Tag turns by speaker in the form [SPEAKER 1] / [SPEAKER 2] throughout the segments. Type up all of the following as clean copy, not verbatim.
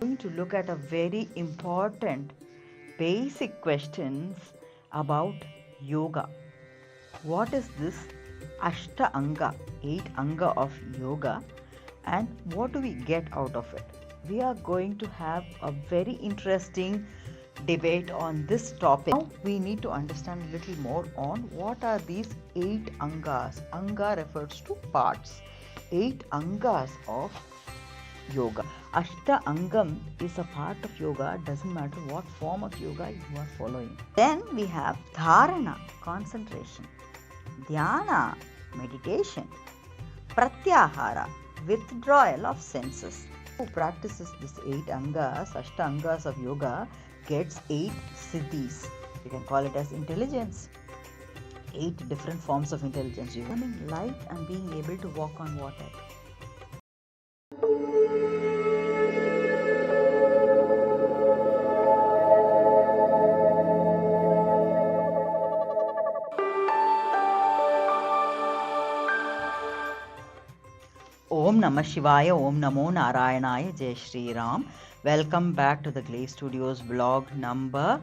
[SPEAKER 1] Going to look at a very important basic questions about yoga. What is this Ashta Anga, 8 Anga of yoga, and what do we get out of it? We are going to have a very interesting debate on this topic. Now we need to understand a little more on what are these 8 Angas. Anga refers to parts. 8 Angas of yoga. Ashta Angam is a part of yoga, doesn't matter what form of yoga you are following. Then we have Dharana, concentration, Dhyana, meditation, Pratyahara, withdrawal of senses. Who practices this 8 Angas, Ashta Angas of yoga, gets 8 SIDDHIs. You can call it as intelligence. 8 different forms of intelligence. Becoming light and being able to walk on water. Om Namah Shivaya, Om Namo Narayanaya, Jai Shri Ram. Welcome back to the Glay Studios vlog number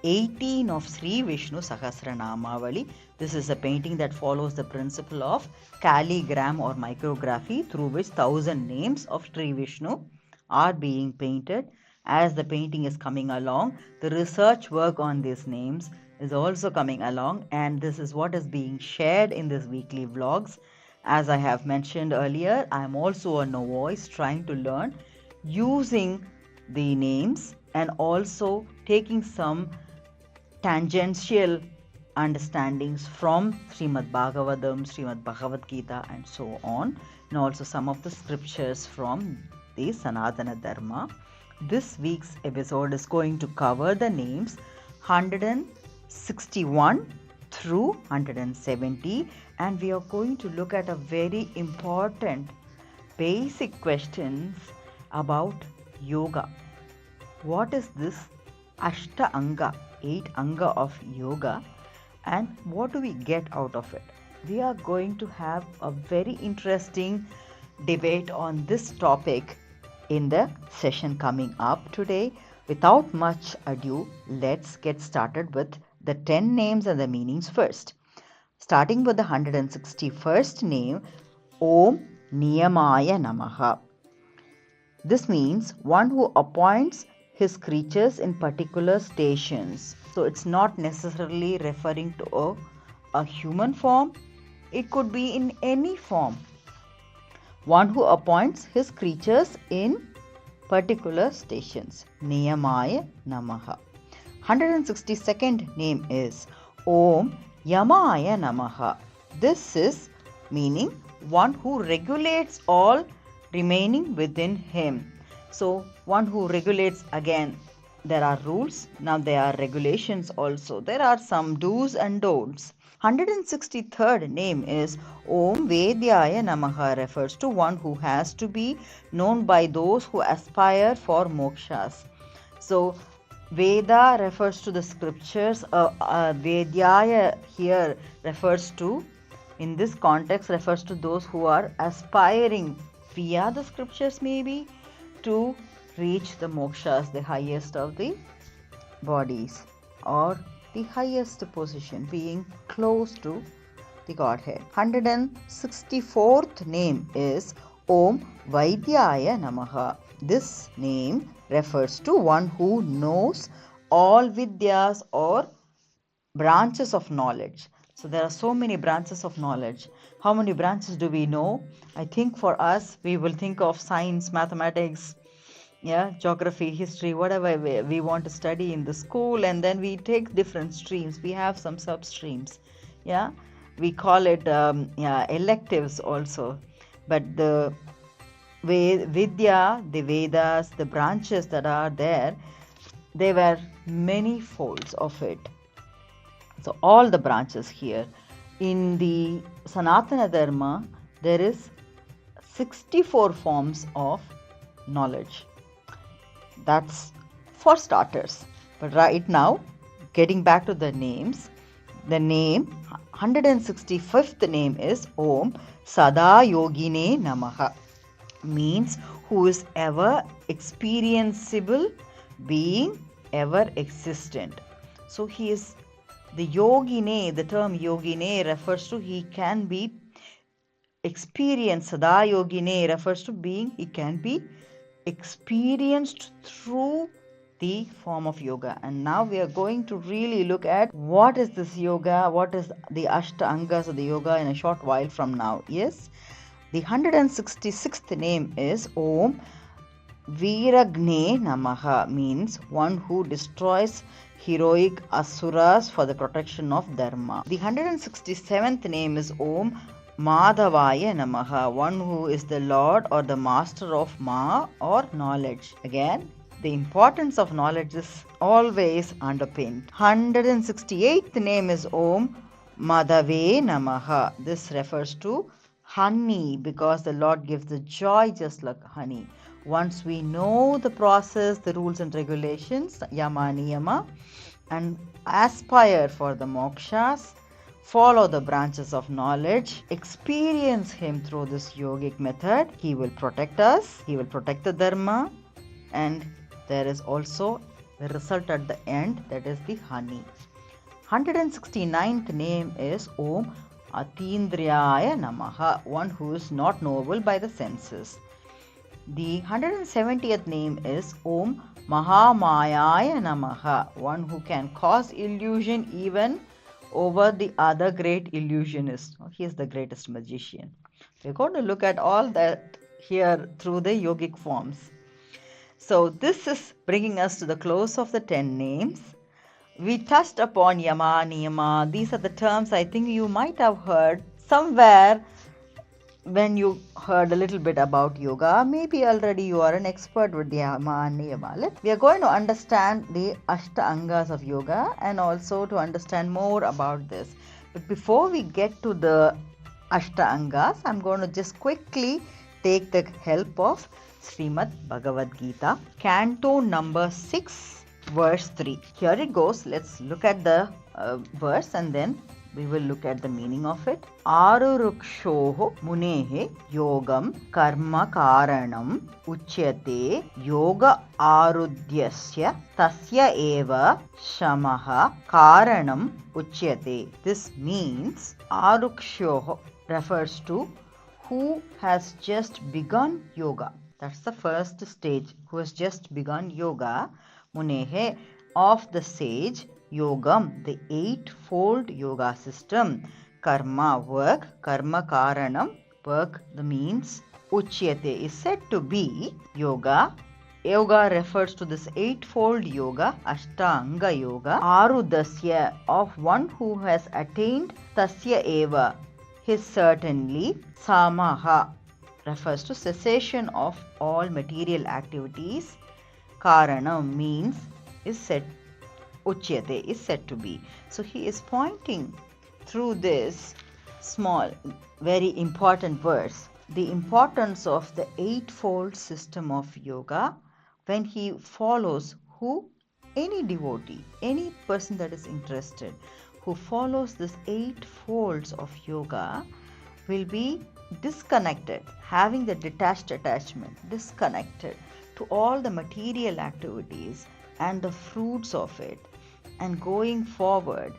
[SPEAKER 1] 18 of Sri Vishnu Sahasranamavali. This is a painting that follows the principle of Calligram or Micrography, through which 1000 names of Sri Vishnu are being painted. As the painting is coming along, the research work on these names is also coming along, and this is what is being shared in these weekly vlogs. As I have mentioned earlier, I am also a novice trying to learn using the names and also taking some tangential understandings from Srimad Bhagavatam, Srimad Bhagavad Gita and so on, and also some of the scriptures from the Sanatana Dharma. This week's episode is going to cover the names 161 through 170, and we are going to look at a very important basic questions about yoga. What is this Ashta Anga, 8 Anga of yoga, and what do we get out of it? We are going to have a very interesting debate on this topic in the session coming up today. Without much ado, let's get started with the 10 names and the meanings first. Starting with the 161st name, Om Niyamaya Namaha. This means one who appoints his creatures in particular stations. So it's not necessarily referring to a human form. It could be in any form. One who appoints his creatures in particular stations. Niyamaya Namaha. 162nd name is Om Yamaya Namaha. This is meaning one who regulates all remaining within him. So one who regulates, again, there are rules, now there are regulations also. There are some do's and don'ts. 163rd name is Om Vedyaya Namaha, refers to one who has to be known by those who aspire for mokshas. So Veda refers to the scriptures. Vedyaya here refers to, in this context, refers to those who are aspiring via the scriptures maybe to reach the mokshas, the highest of the bodies, or the highest position, being close to the Godhead. 164th name is Om Vaidyaya Namaha. This name refers to one who knows all vidyas or branches of knowledge. So there are so many branches of knowledge. How many branches do we know? I think for us, we will think of science, mathematics, geography, history, whatever we want to study in the school, and then we take different streams. We have some sub-streams. We call it electives also. But the Vidya, the Vedas, the branches that are there, there were many folds of it. So all the branches here. In the Sanatana Dharma, there is 64 forms of knowledge. That's for starters. But right now, getting back to the names, the name 165th name is Om Sada Yogine Namaha. means who is ever experienceable, being ever existent. So he is the yogine. The term yogine refers to he can be experienced. Sada yogine refers to being he can be experienced through the form of yoga. And now we are going to really look at what is this yoga, what is the Ashta Angas of the yoga in a short while from now. Yes, the 166th name is Om Viragne Namaha, means one who destroys heroic asuras for the protection of Dharma. The 167th name is Om Madhavaya Namaha, one who is the Lord or the Master of Ma or knowledge. Again, the importance of knowledge is always underpinned. 168th name is Om Madhave Namaha. This refers to honey, because the Lord gives the joy just like honey. Once we know the process, the rules and regulations, yama niyama, and aspire for the mokshas, follow the branches of knowledge, experience him through this yogic method, he will protect us, he will protect the dharma, and there is also the result at the end, that is the honey. 169th name is Om Atindriyaya Namaha, one who is not knowable by the senses. The 170th name is Om Mahamayaya Namaha, one who can cause illusion even over the other great illusionist. He is the greatest magician. We're going to look at all that here through the yogic forms. So this is bringing us to the close of the 10 names. We touched upon yama, niyama. These are the terms I think you might have heard somewhere when you heard a little bit about yoga. Maybe already you are an expert with the yama and niyama. We are going to understand the Ashta Angas of yoga and also to understand more about this. But before we get to the Ashta Angas, I'm going to just quickly take the help of Srimad Bhagavad Gita, Canto number 6, verse 3. Here it goes. Let's look at the verse and then we will look at the meaning of it. Arurukshoho munehe yogam karma karanam uchyate yoga arudyasya tasya eva shamaha karanam uchyate. This means Arukshoho refers to who has just begun yoga. That's the first stage, who has just begun yoga. Munehe, of the sage, yogam, the eightfold yoga system. Karma, work. Karma karanam, work, the means. Uchyate is said to be yoga. Yoga refers to this eightfold yoga, Ashtanga yoga. Arudasya, of one who has attained. Tasya eva, his certainly. Samaha refers to cessation of all material activities. Karanam means is said, Uchyate is said to be. So he is pointing through this small, very important verse, the importance of the eightfold system of yoga when he follows who? Any devotee, any person that is interested, who follows this eight folds of yoga will be disconnected, having the detached attachment, disconnected to all the material activities and the fruits of it, and going forward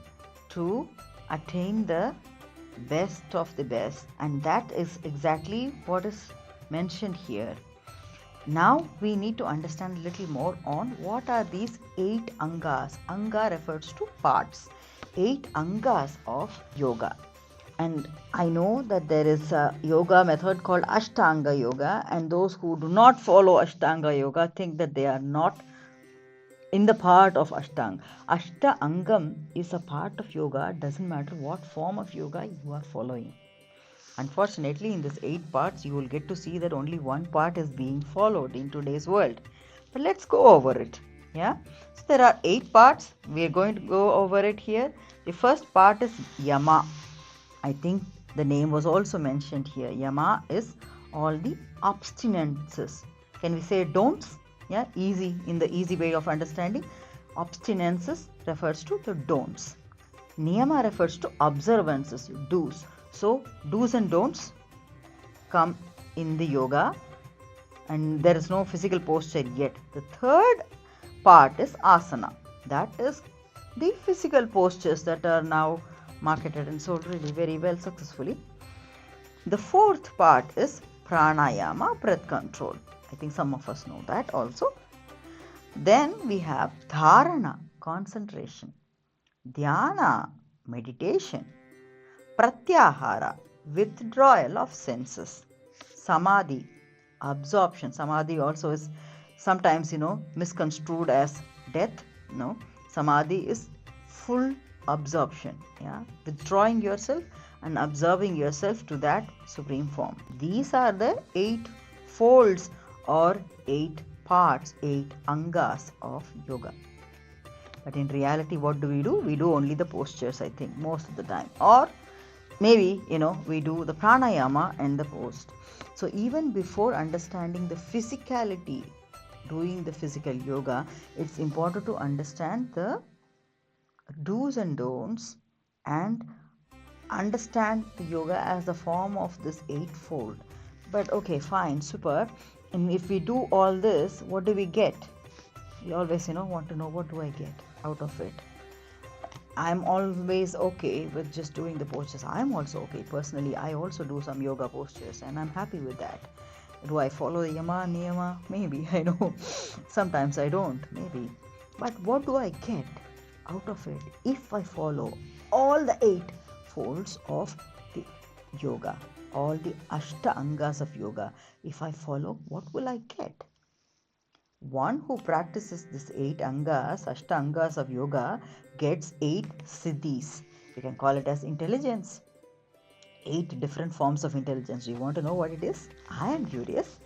[SPEAKER 1] to attain the best of the best. And that is exactly what is mentioned here. Now we need to understand a little more on what are these 8 angas. Anga refers to parts. 8 angas of yoga. And I know that there is a yoga method called Ashtanga yoga, and those who do not follow Ashtanga yoga think that they are not in the part of Ashtanga. Ashtangam is a part of yoga, doesn't matter what form of yoga you are following. Unfortunately, in these 8 parts, you will get to see that only one part is being followed in today's world. But let's go over it. Yeah. So there are 8 parts. We are going to go over it here. The first part is Yama. I think the name was also mentioned here. Yama is all the abstinences. Can we say don'ts? Yeah, easy, in the easy way of understanding. Abstinences refers to the don'ts. Niyama refers to observances, do's. So, do's and don'ts come in the yoga. and there is no physical posture yet. The third part is asana. That is the physical postures that are now marketed and sold really very well successfully. The fourth part is pranayama, breath control. I think some of us know that also. Then we have dharana, concentration, dhyana, meditation, pratyahara, withdrawal of senses, samadhi, absorption. Samadhi also is sometimes misconstrued as death. No, samadhi is full absorption, withdrawing yourself and observing yourself to that supreme form. These are the 8 folds or 8 parts, 8 angas of yoga. But in reality, what do? We do only the postures, I think, most of the time. Or maybe, we do the pranayama and the post. So even before understanding the physicality, doing the physical yoga, it's important to understand the do's and don'ts and understand the yoga as a form of this 8-fold. But okay, fine, super. And if we do all this, what do we get? We always, want to know, what do I get out of it? I'm always okay with just doing the postures. I'm also okay. Personally, I also do some yoga postures and I'm happy with that. Do I follow the yama, niyama? Maybe, I know. Sometimes I don't, maybe. But what do I get out of it if I follow all the 8 folds of the yoga, all the Ashta Angas of yoga? If I follow, what will I get? One who practices this 8 Angas, Ashta Angas of yoga, gets 8 SIDDHIs. You can call it as intelligence. 8 different forms of intelligence. Do you want to know what it is? I am curious.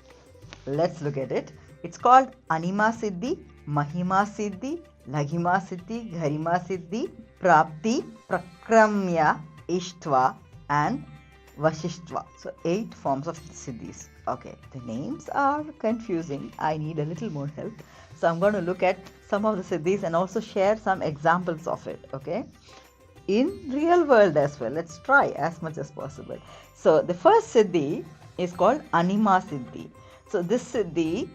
[SPEAKER 1] Let's look at it. It's called Anima Siddhi, Mahima Siddhi, Laghima Siddhi, Garima Siddhi, Prapti, Prakramya, Ishtva and Vashishtva. So 8 forms of Siddhis. Okay, the names are confusing. I need a little more help. So I'm going to look at some of the Siddhis and also share some examples of it. Okay, in real world as well. Let's try as much as possible. So the first Siddhi is called Anima Siddhi. So this Siddhi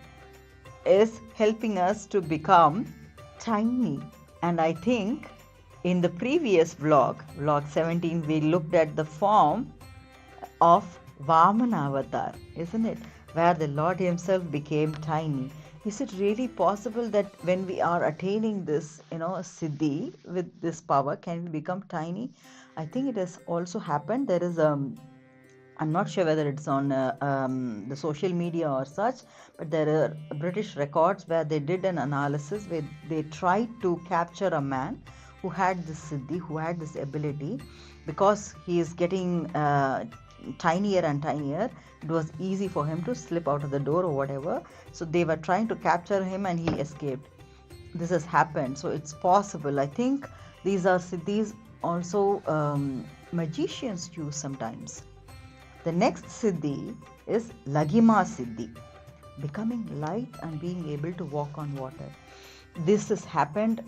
[SPEAKER 1] is helping us to become tiny. And I think in the previous vlog 17, we looked at the form of Vamana avatar, isn't it? Where the Lord himself became tiny. Is it really possible that when we are attaining this, Siddhi with this power, can we become tiny? I think it has also happened. There is I'm not sure whether it's on the social media or such, but there are British records where they did an analysis where they tried to capture a man who had this Siddhi, who had this ability, because he is getting tinier and tinier. It was easy for him to slip out of the door or whatever. So they were trying to capture him and he escaped. This has happened. So it's possible. I think these are Siddhis also magicians use sometimes. The next Siddhi is Laghima Siddhi, becoming light and being able to walk on water. This has happened.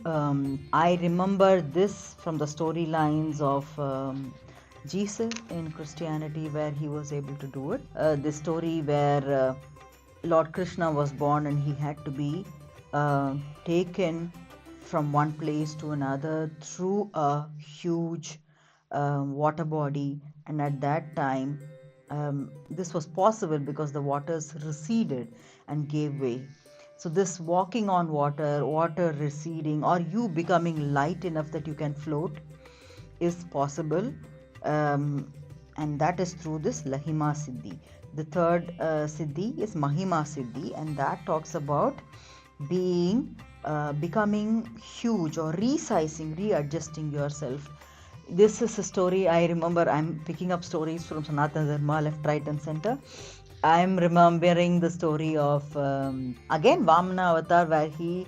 [SPEAKER 1] I remember this from the storylines of Jesus in Christianity, where he was able to do it. The story where Lord Krishna was born and he had to be taken from one place to another through a huge water body, and at that time this was possible because the waters receded and gave way. So this walking on water, water receding, or you becoming light enough that you can float is possible, and that is through this Laghima Siddhi. The third Siddhi is Mahima Siddhi, and that talks about being becoming huge or resizing, readjusting yourself. This is a story I remember. I'm picking up stories from Sanatana Dharma, left, right and center. I'm remembering the story of again Vamana avatar, where he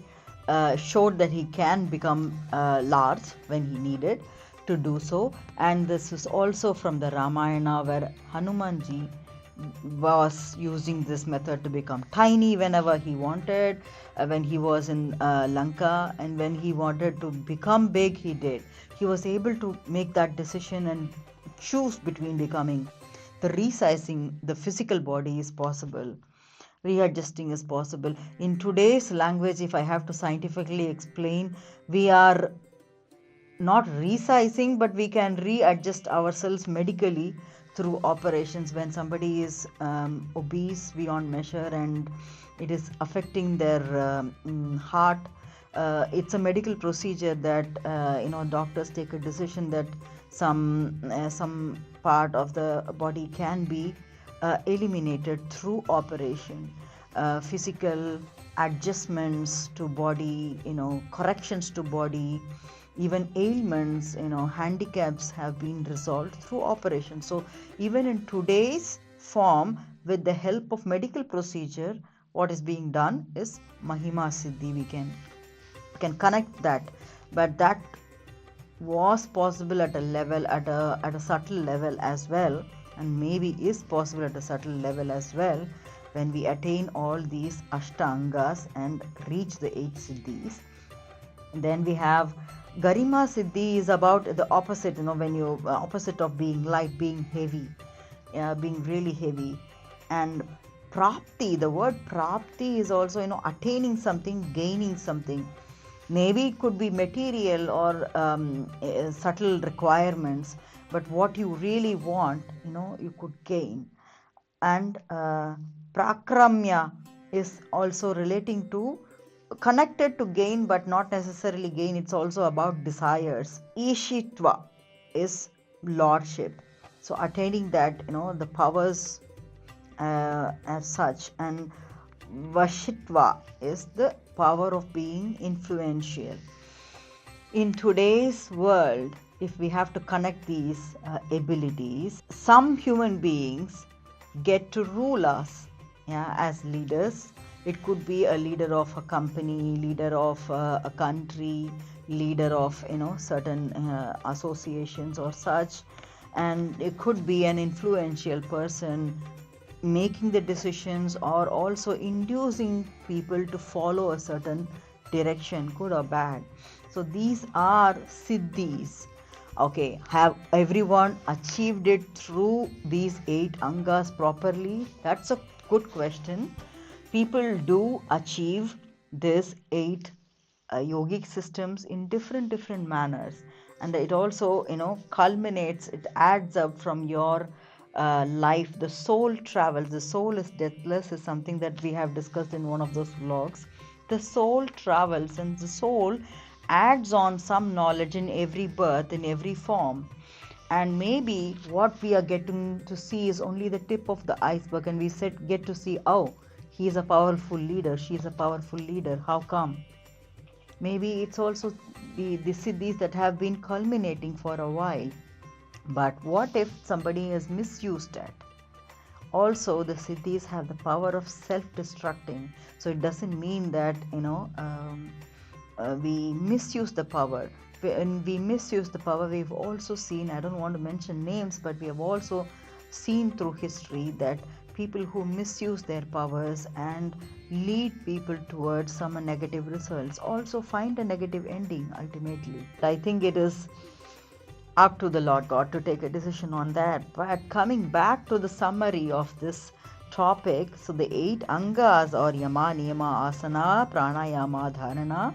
[SPEAKER 1] showed that he can become large when he needed to do so. And this is also from the Ramayana, where Hanumanji was using this method to become tiny whenever he wanted, when he was in Lanka, and when he wanted to become big, he did. He was able to make that decision and choose between becoming. The resizing the physical body is possible. Readjusting is possible. In today's language, if I have to scientifically explain, we are not resizing, but we can readjust ourselves medically through operations. When somebody is obese beyond measure and it is affecting their heart, it's a medical procedure that doctors take a decision that some part of the body can be eliminated through operation. Physical adjustments to body, corrections to body, even ailments, handicaps have been resolved through operation. So even in today's form, with the help of medical procedure, what is being done is Mahima Siddhi. We can connect that, but that was possible at a level, at a subtle level as well, and maybe is possible at a subtle level as well, when we attain all these Ashtangas and reach the 8 Siddhis. And then we have Garima Siddhi is about the opposite, when you opposite of being light, being heavy, being really heavy. And Prapti, the word Prapti is also, attaining something, gaining something. Maybe it could be material or subtle requirements, but what you really want, you could gain. And Prakramya is also relating to, connected to gain, but not necessarily gain. It's also about desires. Ishitva is lordship. So attaining that, the powers as such. And Vashitva is the power of being influential. In today's world, if we have to connect these abilities, some human beings get to rule us as leaders. It could be a leader of a company, leader of a country, leader of certain associations or such, and it could be an influential person making the decisions or also inducing people to follow a certain direction, good or bad. So these are Siddhis. Okay, have everyone achieved it through these 8 Angas properly? That's a good question. People do achieve this 8 yogic systems in different manners, and it also culminates, it adds up from your life. The soul travels, the soul is deathless, is something that we have discussed in one of those vlogs. The soul travels, and the soul adds on some knowledge in every birth, in every form. And maybe what we are getting to see is only the tip of the iceberg, and we get to see, oh, he is a powerful leader, she is a powerful leader. How come? Maybe it's also the siddhis that have been culminating for a while. But what if somebody has misused it? Also, the siddhis have the power of self-destructing. So it doesn't mean that we misuse the power. When we misuse the power, we've also seen, I don't want to mention names, but we have also seen through history that people who misuse their powers and lead people towards some negative results also find a negative ending ultimately. I think it is up to the Lord God to take a decision on that. But coming back to the summary of this topic, so the 8 Angas or Yama, Niyama, Asana, Pranayama, Dharana,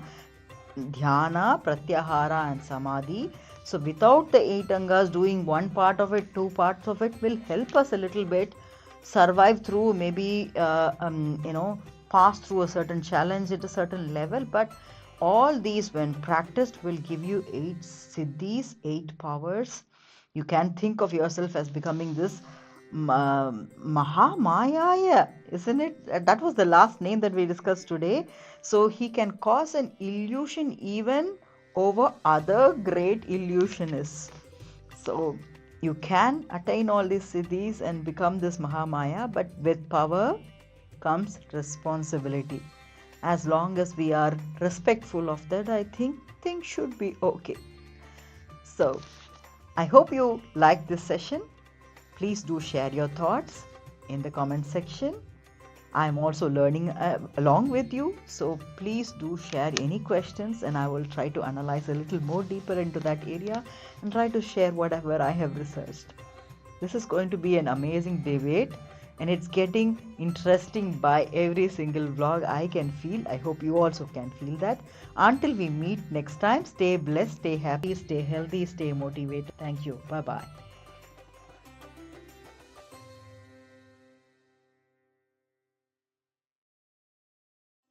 [SPEAKER 1] Dhyana, Pratyahara and Samadhi. So without the 8 Angas, doing one part of it, 2 parts of it will help us a little bit survive through, maybe pass through a certain challenge at a certain level. But all these, when practiced, will give you 8 siddhis, 8 powers. You can think of yourself as becoming this Mahamayaya, isn't it? That was the last name that we discussed today. So he can cause an illusion even over other great illusionists. So you can attain all these siddhis and become this Mahamaya, but with power comes responsibility. As long as we are respectful of that, I think things should be okay. So I hope you like this session. Please do share your thoughts in the comment section. I am also learning along with you. So please do share any questions, and I will try to analyze a little more deeper into that area and try to share whatever I have researched. This is going to be an amazing debate, and it's getting interesting by every single vlog. I can feel. I hope you also can feel that. Until we meet next time, stay blessed, stay happy, stay healthy, stay motivated. Thank you. Bye bye.